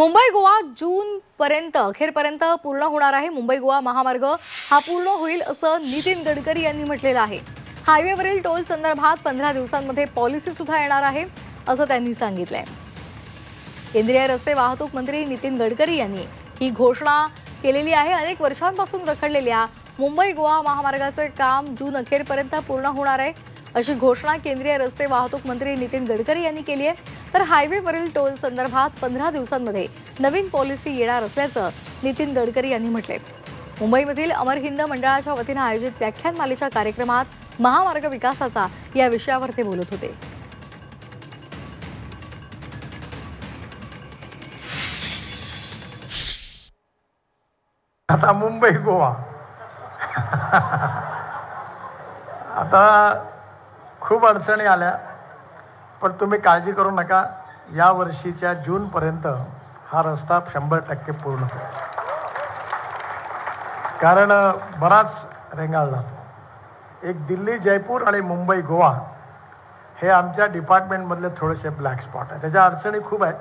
मुंबई गोवा जून पर्यंत अखेरपर्यंत पूर्ण होणार आहे। मुंबई गोवा महामार्ग हा पूर्ण होईल असं नितीन गडकरी यांनी म्हटलेलं आहे। हायवेवरील टोल संदर्भात 15 दिवसांमध्ये पॉलिसी सुद्धा येणार आहे असं त्यांनी सांगितलंय। केंद्रीय रस्ते वाहतूक मंत्री नितीन गडकरी यांनी ही घोषणा केलेली आहे। अनेक वर्षांपासून रखडलेल्या मुंबई गोवा महामार्गाचे काम जून अखेरपर्यंत पूर्ण होणार आहे अशी घोषणा केंद्रीय रस्ते वाहतूक मंत्री नितीन गडकरी यांनी केली आहे। तर हायवेवरील टोल संदर्भात 15 दिवसांमध्ये नवीन पॉलिसी येणार असल्याचं नितीन गडकरी यांनी म्हटले। मुंबईमधील अमर हिंद मंडळाच्या वतीने आयोजित व्याख्यानमालेच्या कार्यक्रमात महामार्ग विकासाचा या विषयावर ते बोलत होते। आता मुंबई गोवा आता खूप अडचणी आल्या, पण तुम्ही काळजी करू नका। या वर्षीच्या जून पर्यंत हा रस्ता 100% पूर्ण होईल, कारण बराच रेंगाळला। एक दिल्ली जयपूर आणि मुंबई गोवा हे आमच्या डिपार्टमेंटमधले थोडेसे ब्लॅक स्पॉट आहे। त्याच्या अडचणी खूप आहेत।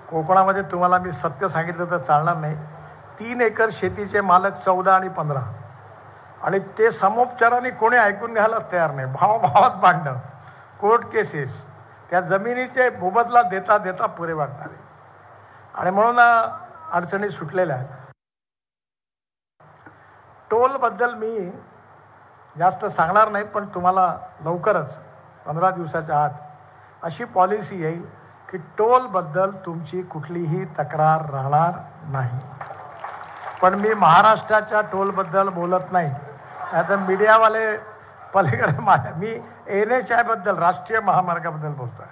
कोकणामध्ये तुम्हाला मी सत्य सांगितलं तर चालणार नाही। 3 एकर शेतीचे मालक 14 आणि 15, आणि ते समोपचाराने कोणी ऐकून घ्यायलाच तयार नाही। भावाभावात भांडणं, कोर्ट केसेस, त्या जमिनीचे मोबदला देता देता पुरे वाटणारे, आणि म्हणून अडचणी सुटलेल्या आहेत। टोलबद्दल मी जास्त सांगणार नाही, पण तुम्हाला लवकरच 15 दिवसाच्या आत अशी पॉलिसी येईल की टोलबद्दल तुमची कुठलीही तक्रार राहणार नाही। पण मी महाराष्ट्राच्या टोलबद्दल बोलत नाही, आता मीडियावाले पलीकडे मी NHI बद्दल, राष्ट्रीय महामार्गाबद्दल बोलतोय।